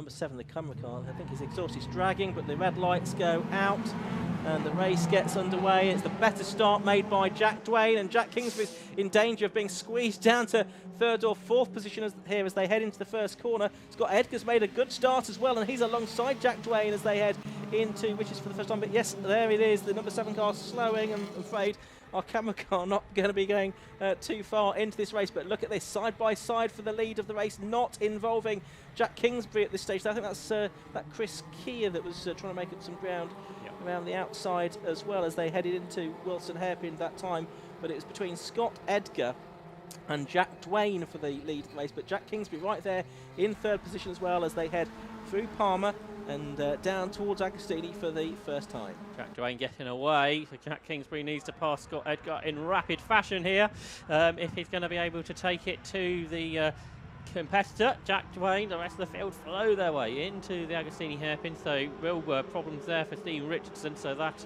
number 7, the camera car. I think his exhaust is dragging, but the red lights go out and the race gets underway. It's the better start made by Jack Dwayne, and Jack Kingsbury's in danger of being squeezed down to 3rd or 4th position here as they head into the first corner. Scott Edgar's made a good start as well, and he's alongside Jack Dwayne as they head into, which is for the first time, but yes, there it is, the number 7 car slowing. I'm afraid our camera car not going to be going too far into this race, but look at this, side by side for the lead of the race, not involving Jack Kingsbury at this stage. So I think that's that Chris Kia that was trying to make up some ground around the outside as well as they headed into Wilson Hairpin that time, but it was between Scott Edgar and Jack Dwayne for the lead of the race, but Jack Kingsbury right there in 3rd position as well as they head through Palmer and down towards Agostini for the first time. Jack Dwayne getting away, so Jack Kingsbury needs to pass Scott Edgar in rapid fashion here if he's going to be able to take it to the competitor. Jack Dwayne, the rest of the field flow their way into the Agostini hairpin, so real problems there for Stephen Richardson, so that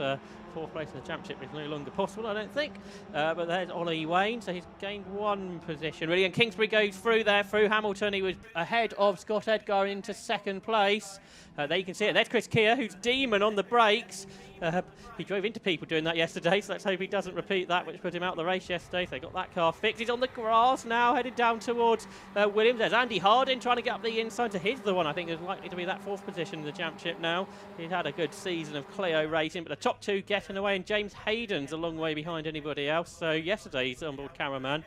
4th place in the championship is no longer possible, I don't think. But there's Ollie Wayne, so he's gained 1 position really, and Kingsbury goes through there, through Hamilton. He was ahead of Scott Edgar into 2nd place. There you can see it, there's Chris Kia, who's demon on the brakes. He drove into people doing that yesterday, so let's hope he doesn't repeat that, which put him out the race yesterday. So they got that car fixed. He's on the grass now, headed down towards Williams. There's Andy Harding trying to get up the inside, so he's the one I think is likely to be that 4th position in the championship now. He's had a good season of Clio racing, but the top 2 getting away, and James Hayden's a long way behind anybody else. So yesterday's onboard cameraman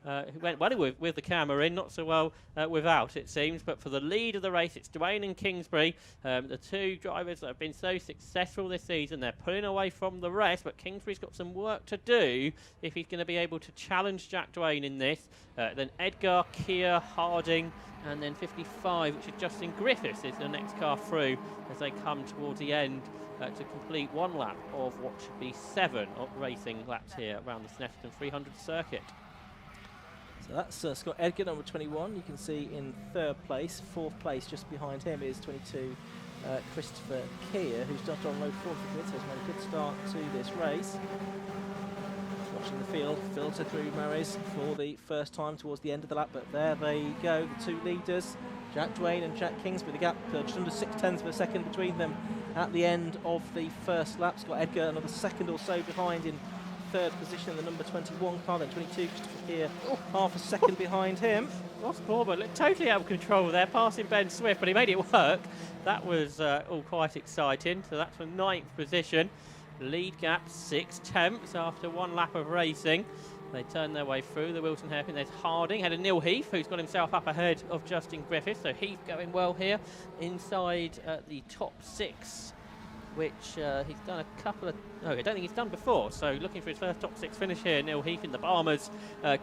who went well with the camera in, not so well without, it seems. But for the lead of the race, it's Dwayne and Kingsbury, the 2 drivers that have been so successful this season. They're pulling away from the rest, but Kingsbury's got some work to do if he's going to be able to challenge Jack Dwayne in this. Then Edgar, Kia, Harding, and then 55, which is Justin Griffiths, is the next car through as they come towards the end to complete 1 lap of what should be 7 racing laps here around the Snetterton 300 circuit. So that's Scott Edgar, number 21. You can see in 3rd place. 4th place just behind him is 22 Christopher Kia, who's just on row 4 for the grid, so he's made a good start to this race. Watching the field filter through Murray's for the first time towards the end of the lap, but there they go, the 2 leaders, Jack Dwayne and Jack Kingsbury. The gap just under 0.6 of a second between them at the end of the first lap. Scott Edgar another second or so behind in 3rd position, the number 21 car, then 22 Christopher Kia, half a second behind him. Ross Bauer looked totally out of control there, passing Ben Swift, but he made it work. That was all quite exciting. So that's for 9th position. Lead gap 6/10 after 1 lap of racing. They turn their way through the Wilson hairpin. There's Harding, had a Neil Heath, who's got himself up ahead of Justin Griffiths. So Heath going well here inside the top 6, which he's done a couple of, no, I don't think he's done before. So looking for his first top 6 finish here, Neil Heath in the Barmer's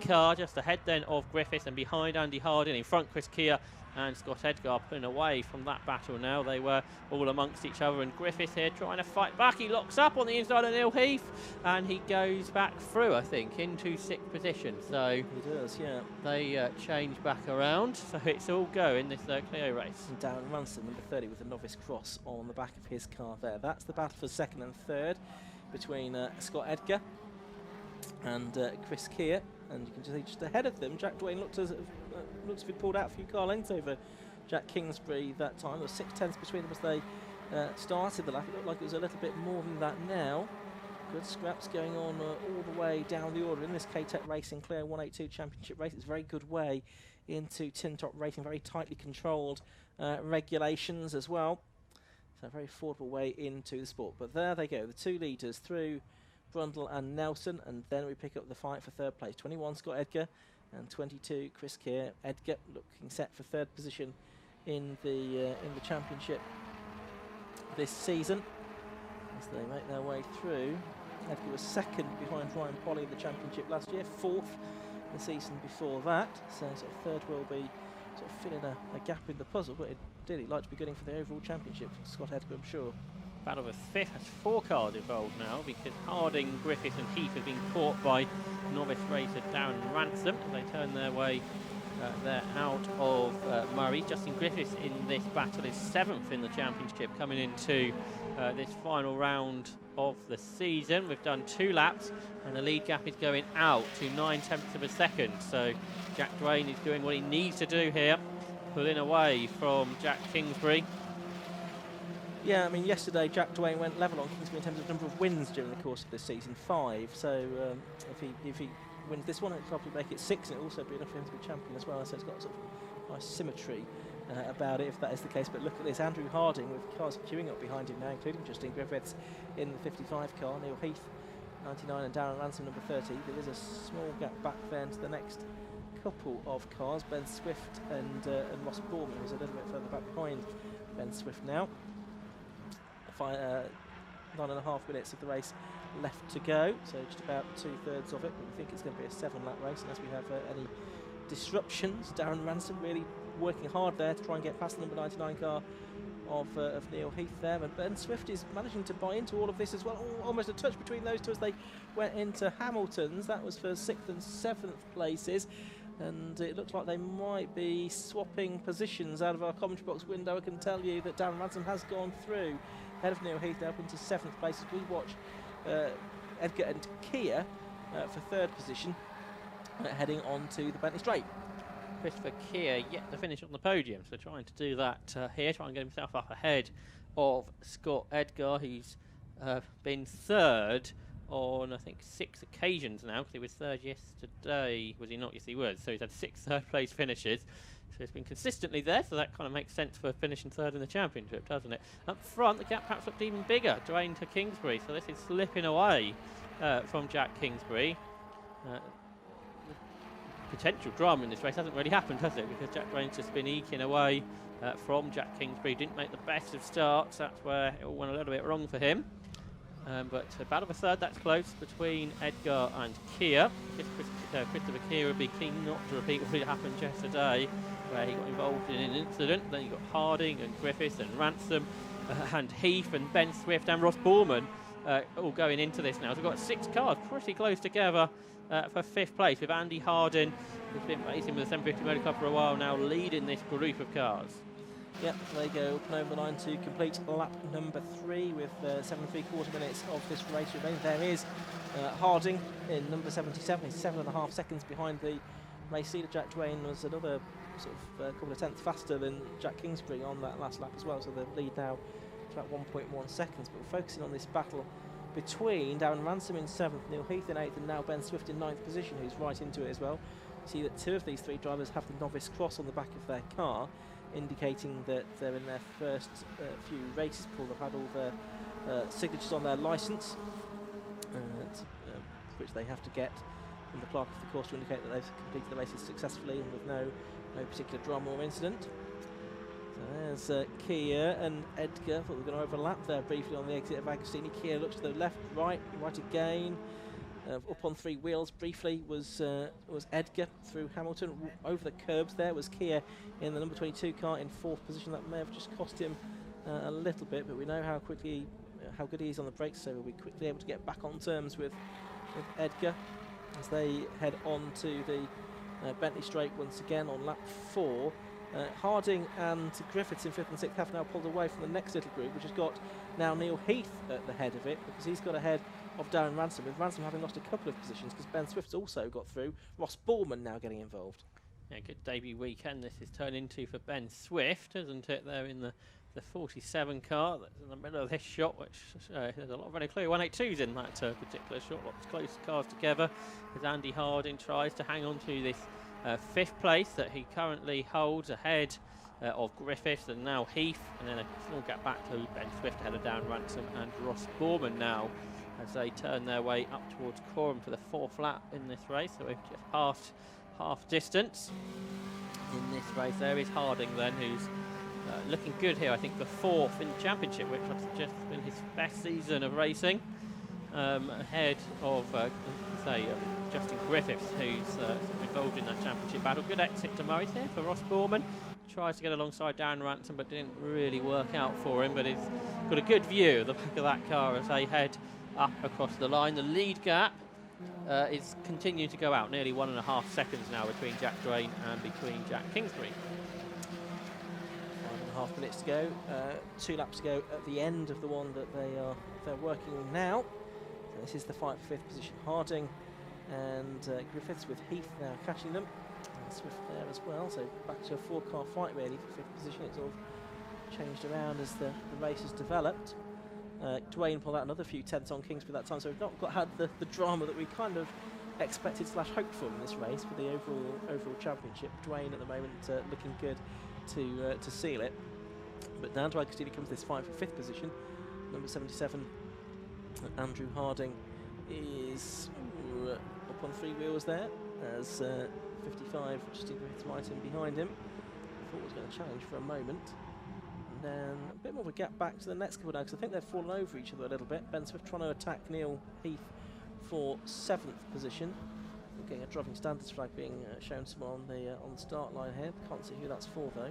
car, just ahead then of Griffiths, and behind Andy Harding, in front Chris Kia and Scott Edgar pulling away from that battle now. They were all amongst each other, and Griffith here trying to fight back. He locks up on the inside of Neil Heath, and he goes back through, I think, into 6th position. So he does, yeah. They change back around, so it's all go in this Clio race. And Darren Ransom, number 30, with a novice cross on the back of his car there. That's the battle for 2nd and 3rd between Scott Edgar and Chris Kia. And you can just see just ahead of them, Jack Dwayne looks as if he'd pulled out a few car lengths over Jack Kingsbury that time. There was 0.6 between them as they started the lap. It looked like it was a little bit more than that now. Good scraps going on all the way down the order in this K-Tec Racing Clio 182 Championship race. It's a very good way into tin top racing, very tightly controlled regulations as well. So a very affordable way into the sport. But there they go, the 2 leaders through Brundle and Nelson, and then we pick up the fight for 3rd place. 21 Scott Edgar and 22 Chris Kia. Edgar looking set for 3rd position in the championship this season as they make their way through. Edgar was 2nd behind Ryan Polly in the championship last year, 4th the season before that, so sort of 3rd will be sort of filling a gap in the puzzle, but it'd really like to be going for the overall championship for Scott Edgar, I'm sure. Battle of 5th has 4 cars involved now, because Harding, Griffith and Heath have been caught by novice racer Darren Ransom as they turn their way there out of Murray. Justin Griffiths in this battle is 7th in the championship coming into this final round of the season. We've done 2 laps and the lead gap is going out to 0.9 of a second. So Jack Dwayne is doing what he needs to do here pulling away from Jack Kingsbury. Yeah, I mean, yesterday Jack Dwayne went level on Kingsbury in terms of number of wins during the course of this season, 5. So if he wins this one, it'll probably make it 6, and it'll also be enough for him to be champion as well. So it's got sort of nice symmetry about it, if that is the case. But look at this, Andrew Harding with cars queuing up behind him now, including Justin Griffiths in the 55 car, Neil Heath 99 and Darren Ransom number 30. There is a small gap back then to the next couple of cars, Ben Swift and Ross Borman, who's a little bit further back behind Ben Swift now. 9.5 minutes of the race left to go, so just about 2/3 of it. But we think it's going to be a 7-lap race unless we have any disruptions. Darren Ransom really working hard there to try and get past the number 99 car of Neil Heath there, and Ben Swift is managing to buy into all of this as well. Almost a touch between those two as they went into Hamilton's. That was for 6th and 7th places, and it looks like they might be swapping positions out of our commentary box window. I can tell you that Darren Ransom has gone through ahead of Neil Heath up into 7th place as we watch Edgar and Kia for 3rd position heading on to the Bentley Straight. Christopher Keir yet to finish on the podium, so trying to do that here, trying to get himself up ahead of Scott Edgar, who's been 3rd on, I think, 6 occasions now, because he was 3rd yesterday. Was he not? Yes, he was. So he's had 6 third-place finishes. So he's been consistently there, so that kind of makes sense for finishing 3rd in the championship, doesn't it? Up front, the gap perhaps looked even bigger, Dwayne to Kingsbury, so this is slipping away from Jack Kingsbury. Potential drama in this race hasn't really happened, has it? Because Jack Dwayne's just been eking away from Jack Kingsbury. Didn't make the best of starts. That's where it all went a little bit wrong for him. But a battle for 3rd, that's close between Edgar and Kia. Christopher Kia would be keen not to repeat what happened yesterday, where he got involved in an incident. Then you got Harding and Griffiths and Ransom and Heath and Ben Swift and Ross Borman all going into this now. So we've got 6 cars pretty close together for 5th place, with Andy Harding, who's been racing with the 750 Motor Club for a while now, leading this group of cars. Yep, they go up and over the line to complete lap number 3 with 7 3/4 minutes of this race remaining. There is Harding in number 77. He's 7.5 seconds behind the race leader. Jack Dwayne was another sort of couple of tenths faster than Jack Kingsbury on that last lap as well, so the lead now is about 1.1 seconds. But we're focusing on this battle between Darren Ransom in 7th, Neil Heath in 8th, and now Ben Swift in 9th position, who's right into it as well. You see that 2 of these 3 drivers have the novice cross on the back of their car, indicating that they're in their first few races. Paul have had all their signatures on their licence, which they have to get from the clerk of the course to indicate that they've completed the races successfully and with no particular drama or incident. So there's Kia and Edgar. Thought we were going to overlap there briefly on the exit of Agostini. Kia looks to the left, right again. Up on 3 wheels briefly was Edgar through Hamilton. Over the curbs there was Kia in the number 22 car in 4th position. That may have just cost him a little bit, but we know how good he is on the brakes, so we'll be quickly able to get back on terms with Edgar as they head on to the Bentley Straight once again on lap 4. Harding and Griffiths in 5th and 6th have now pulled away from the next little group, which has got now Neil Heath at the head of it, because he's got ahead of Darren Ransom, with Ransom having lost a couple of positions because Ben Swift's also got through. Ross Borman now getting involved. Yeah, good debut weekend this is turned into for Ben Swift, isn't it? There in the 47 car that's in the middle of this shot, which there's a lot of very Clio 182s in that particular shot. Lots of close cars together as Andy Harding tries to hang on to this 5th place that he currently holds ahead of Griffiths and now Heath, and then a small gap back to Ben Swift ahead of Darren Ransom and Ross Borman now as they turn their way up towards Coram for the 4th lap in this race. So we've just passed half distance in this race. There is Harding then, who's looking good here. I think the 4th in the championship, which I'd suggest has been his best season of racing, ahead of Justin Griffiths, who's involved in that championship battle. Good exit to Murray's here for Ross Borman. Tries to get alongside Darren Ransom, but didn't really work out for him, but he's got a good view of the back of that car as they head up across the line. The lead gap is continuing to go out, nearly 1.5 seconds now between Jack Dwayne and between Jack Kingsbury. 5.5 minutes to go, 2 laps to go at the end of the one that they're working on now. So this is the fight for 5th position. Harding and Griffiths with Heath now catching them. Swift there as well, so back to a 4-car fight really for 5th position. It's all changed around as the race has developed. Dwayne pulled out another few tenths on Kingsbury that time, so we've not had the drama that we kind of expected / hoped for in this race for the overall championship. Dwayne at the moment looking good to seal it. But down to Agostini comes this fight for 5th position. Number 77, Andrew Harding, is up on 3 wheels there, as 55 just right in behind him. Thought was going to challenge for a moment. And then a bit more of a gap back to the next couple now, because I think they've fallen over each other a little bit. Ben Swift trying to attack Neil Heath for 7th position. We're getting a driving standards flag being shown somewhere on the start line here. Can't see who that's for though.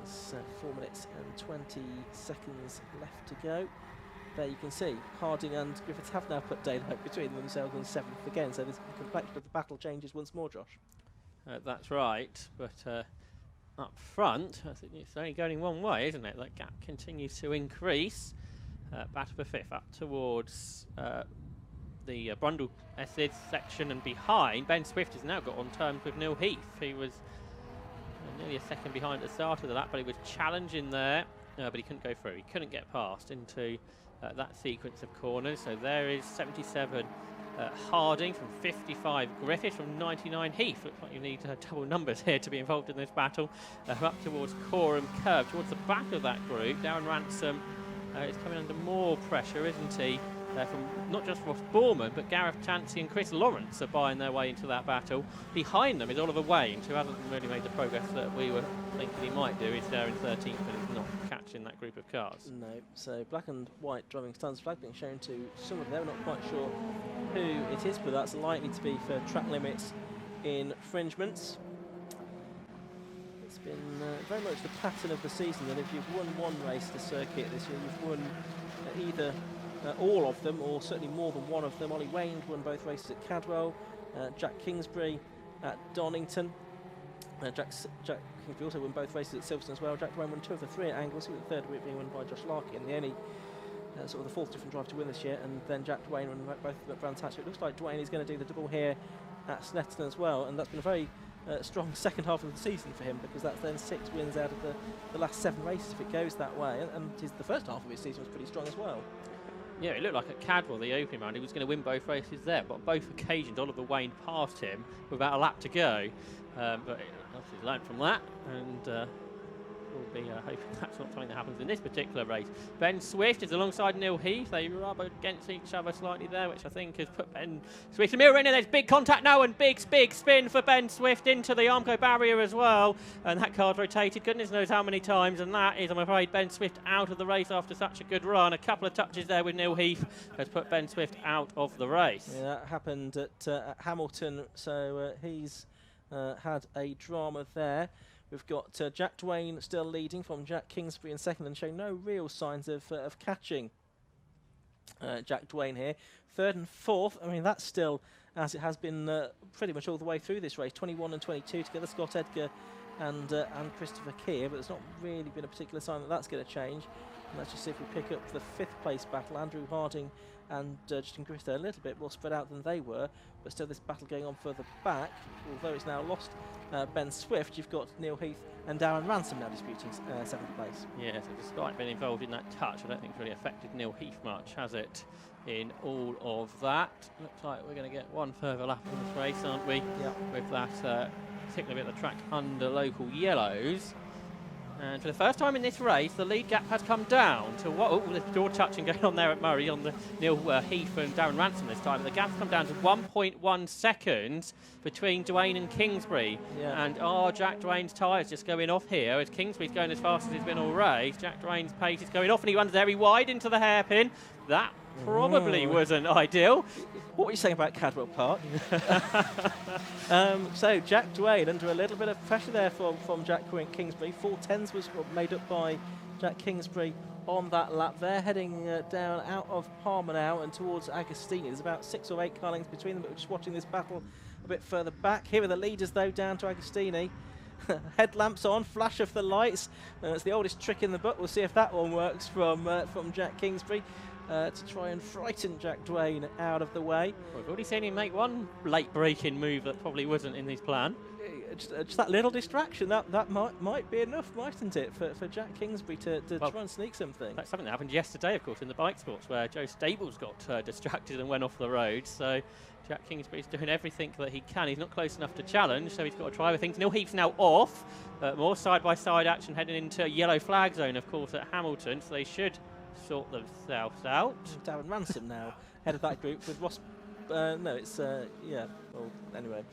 There's 4 minutes and 20 seconds left to go. There you can see Harding and Griffiths have now put daylight between themselves and 7th again, so the complexion of the battle changes once more, Josh. That's right, but up front, I think it's only going one way, isn't it? That gap continues to increase. Battle for 5th up towards the Brundle Essid section and behind. Ben Swift has now got on terms with Neil Heath. He was nearly a second behind at the start of that, but he was challenging there, but he couldn't go through. He couldn't get past into that sequence of corners. So there is 77 Harding from 55 Griffith from 99 Heath. Looks like you need double numbers here to be involved in this battle. Up towards Coram Curve, towards the back of that group. Darren Ransom is coming under more pressure, isn't he? From not just Ross Borman, but Gareth Chansey and Chris Lawrence are buying their way into that battle. Behind them is Oliver Wayne, who hasn't really made the progress that we were thinking he might do. He's there in 13th, but he's not catching that group of cars. No, so black and white driving standards flag being shown to some of them. We're not quite sure who it is, but that's likely to be for track limits infringements. It's been very much the pattern of the season that if you've won one race at the circuit this year, you've won either all of them, or certainly more than one of them. Ollie Wayne won both races at Cadwell, Jack Kingsbury at Donington. Jack Kingsbury also won both races at Silverstone as well. Jack Dwayne won 2 of the 3 at Anglesey, with the third being won by Josh Larkin, the only sort of the 4th different driver to win this year. And then Jack Dwayne won both at Brands Hatch. It looks like Dwayne is going to do the double here at Snetterton as well, and that's been a very strong second half of the season for him, because that's then 6 wins out of the last 7 races if it goes that way, and the first half of his season was pretty strong as well. Yeah, it looked like at Cadwell, the opening round, he was going to win both races there, but on both occasions Oliver Wayne passed him with about a lap to go. But obviously learned from that, and we'll be hoping that's not something that happens in this particular race. Ben Swift is alongside Neil Heath. They rub against each other slightly there, which I think has put Ben Swift in the mirror in, and there's big contact now, and big spin for Ben Swift into the Armco barrier as well, and that car's rotated goodness knows how many times, and that is, I'm afraid, Ben Swift out of the race after such a good run. A couple of touches there with Neil Heath has put Ben Swift out of the race. Yeah, that happened at Hamilton, so he's had a drama there. We've got Jack Dwayne still leading from Jack Kingsbury in 2nd, and showing no real signs of catching Jack Dwayne here. 3rd and 4th, I mean, that's still, as it has been pretty much all the way through this race, 21 and 22 together, Scott Edgar and Christopher Keir, but there's not really been a particular sign that that's going to change. And let's just see if we pick up the 5th place battle. Andrew Harding and Justin Griffith a little bit more spread out than they were, but still this battle going on further back, although it's now lost Ben Swift. You've got Neil Heath and Darren Ransom now disputing 7th place. Yeah, so despite being involved in that touch, I don't think it's really affected Neil Heath much, has it, in all of that? Looks like we're going to get one further lap in this race, aren't we? Yeah. With that particular bit of the track under local yellows. And for the first time in this race, the lead gap has come down to what? Oh, there's door touching going on there at Murray on the Neil Heath and Darren Ransom this time. The gap's come down to 1.1 seconds between Dwayne and Kingsbury. Yeah. And Jack Dwayne's tyres just going off here as Kingsbury's going as fast as he's been all race. Jack Dwayne's pace is going off, and he runs very wide into the hairpin. That probably wasn't ideal. What were you saying about Cadwell Park? So Jack Dwayne under a little bit of pressure there from Jack Kingsbury. 4/10s was made up by Jack Kingsbury on that lap. They're heading down out of Palmer now and towards Agostini. There's about 6 or 8 car lengths between them, but we're just watching this battle a bit further back. Here are the leaders though, down to Agostini. Headlamps on, flash of the lights. It's the oldest trick in the book. We'll see if that one works from Jack Kingsbury. to try and frighten Jack Dwayne out of the way. We've already seen him make one late breaking move that probably wasn't in his plan. Just that little distraction, that might be enough, mightn't it, for Jack Kingsbury to try and sneak something. That's something that happened yesterday, of course, in the bike sports, where Joe Stables got distracted and went off the road. So Jack Kingsbury's doing everything that he can. He's not close enough to challenge, so he's got to try with things. Neil Heath's now off. More side-by-side action heading into yellow flag zone, of course, at Hamilton, so they should sort themselves out. Darren Ransom now head of that group with Ross. No, it's yeah. Well, anyway,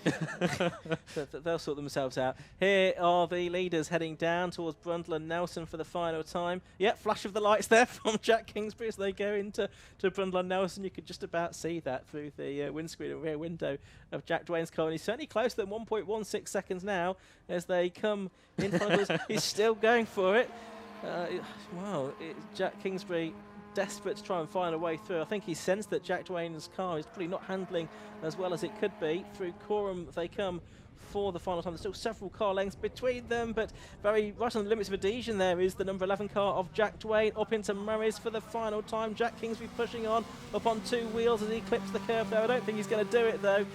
they'll sort themselves out. Here are the leaders heading down towards Brundle and Nelson for the final time. Yeah, flash of the lights there from Jack Kingsbury as they go into Brundle and Nelson. You could just about see that through the windscreen and rear window of Jack Dwayne's car, and he's certainly closer than 1.16 seconds now as they come in front of us. He's still going for it. Wow, Jack Kingsbury desperate to try and find a way through. I think he sensed that Jack Dwayne's car is probably not handling as well as it could be. Through Coram they come for the final time. There's still several car lengths between them, but very right on the limits of adhesion there is the number 11 car of Jack Dwayne up into Murray's for the final time. Jack Kingsbury pushing on up on two wheels as he clips the curve there. I don't think he's going to do it though.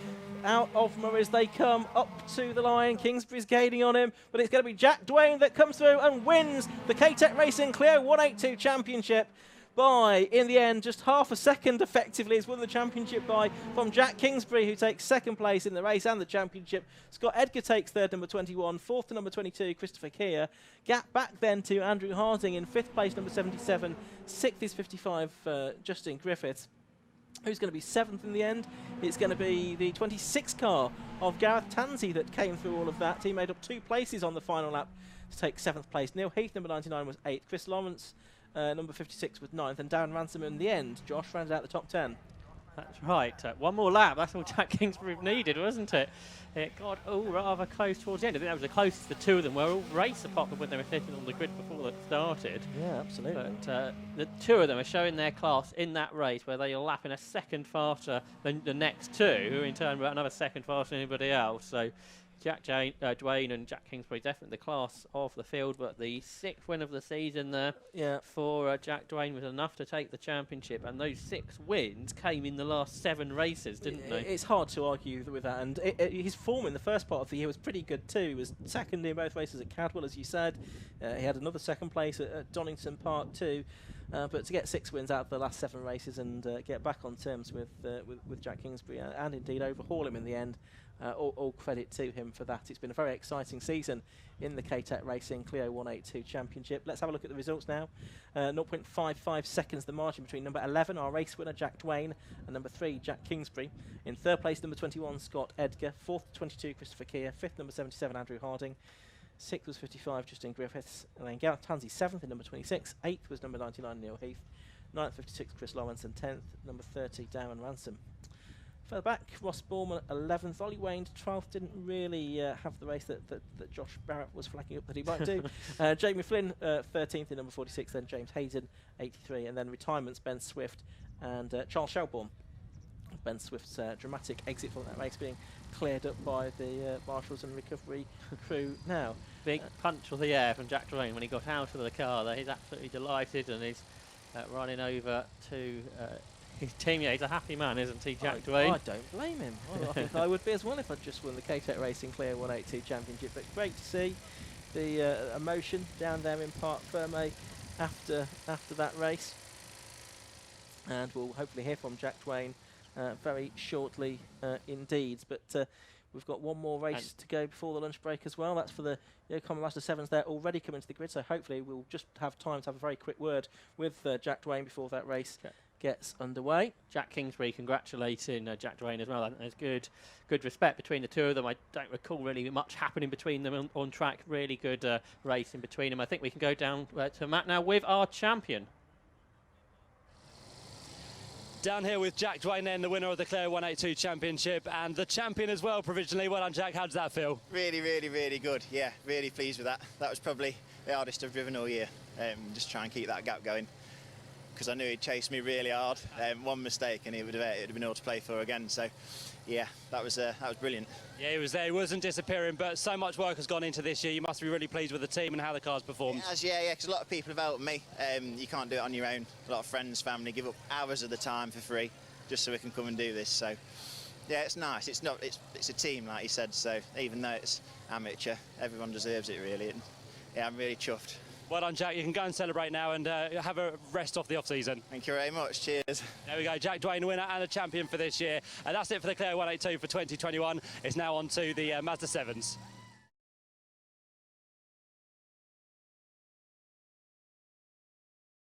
Out of Murray's they come up to the line. Kingsbury's gaining on him, but it's going to be Jack Dwayne that comes through and wins the K-Tec Racing Clio 182 Championship by, in the end, just half a second effectively. He's won the championship by from Jack Kingsbury, who takes second place in the race and the championship. Scott Edgar takes third, number 21. Fourth to number 22, Christopher Keir. Gap back then to Andrew Harding in fifth place, number 77. Sixth is 55, Justin Griffiths. Who's going to be seventh in the end? It's going to be the 26 car of Gareth Tansey that came through all of that. He made up 2 places on the final lap to take 7th place. Neil Heath, number 99, was 8th. Chris Lawrence, number 56, was 9th. And Darren Ransom in the end, Josh, rounded out the top 10. That's right. One more lap. That's all Jack Kingsbury needed, wasn't it? It got all rather close towards the end. I think that was the closest the two of them were all race, apart from when they were sitting on the grid before it started. Yeah, absolutely. But the two of them are showing their class in that race, where they are lapping a second faster than the next two, who in turn were another second faster than anybody else. So Jack Dwayne and Jack Kingsbury definitely the class of the field, but the 6th win of the season there for Jack Dwayne was enough to take the championship, and those 6 wins came in the last 7 races, didn't they? It's hard to argue with that, and his form in the first part of the year was pretty good too. He was second in both races at Cadwell, as you said. He had another second place at Donington Park too. But to get 6 wins out of the last 7 races and get back on terms with Jack Kingsbury and indeed overhaul him in the end, all credit to him for that. It's been a very exciting season in the K-Tec Racing Clio 182 Championship. Let's have a look at the results now. 0.55 seconds the margin between number 11, our race winner Jack Dwayne, and number 3, Jack Kingsbury. In third place, number 21, Scott Edgar. Fourth, 22, Christopher Keir. Fifth, number 77, Andrew Harding. 6th was 55, Justin Griffiths. And then Gareth Tansey, 7th in number 26. 8th was number 99, Neil Heath. 9th, 56, Chris Lawrence. And 10th, number 30, Darren Ransom. Further back, Ross Borman 11th. Ollie Wayne 12th. Didn't really have the race that Josh Barrett was flagging up that he might do. Jamie Flynn 13th in number 46. Then James Hayden 83. And then retirements, Ben Swift and Charles Shelbourne. Ben Swift's dramatic exit from that race being cleared up by the marshals and recovery crew now. Big punch of the air from Jack Dwayne when he got out of the car there. He's absolutely delighted, and he's running over to his teammate. He's a happy man, isn't he, Jack Dwayne? I don't blame him. I think I would be as well if I'd just won the K-Tec Racing Clio 182 Championship. But great to see the emotion down there in Parc Fermé after that race. And we'll hopefully hear from Jack Dwayne very shortly indeed. But we've got one more race to go before the lunch break as well. That's for the Common Master 7s. They're already coming to the grid, so hopefully we'll just have time to have a very quick word with Jack Dwayne before that race gets underway. Jack Kingsbury congratulating Jack Dwayne as well. I think there's good respect between the two of them. I don't recall really much happening between them on track. Really good race in between them. I think we can go down to Matt now with our champion. Down here with Jack Dwayne then, the winner of the Clio 182 Championship, and the champion as well provisionally. Well done, Jack. How does that feel? Really, really, really good. Yeah, really pleased with that. That was probably the hardest I've driven all year. Just try and keep that gap going, because I knew he'd chase me really hard. One mistake and it would have been all to play for again. So, yeah, that was brilliant. Yeah, he was there. He wasn't disappearing, but so much work has gone into this year. You must be really pleased with the team and how the car's performed. Yeah, because a lot of people have helped me. You can't do it on your own. A lot of friends, family give up hours of the time for free just so we can come and do this. So, yeah, it's nice. It's a team, like you said. So even though it's amateur, everyone deserves it, really. And, yeah, I'm really chuffed. Well done, Jack. You can go and celebrate now and have a rest off the off-season. Thank you very much. Cheers. There we go. Jack Dwayne, winner and a champion for this year. And that's it for the Clio 182 for 2021. It's now on to the Mazda 7s.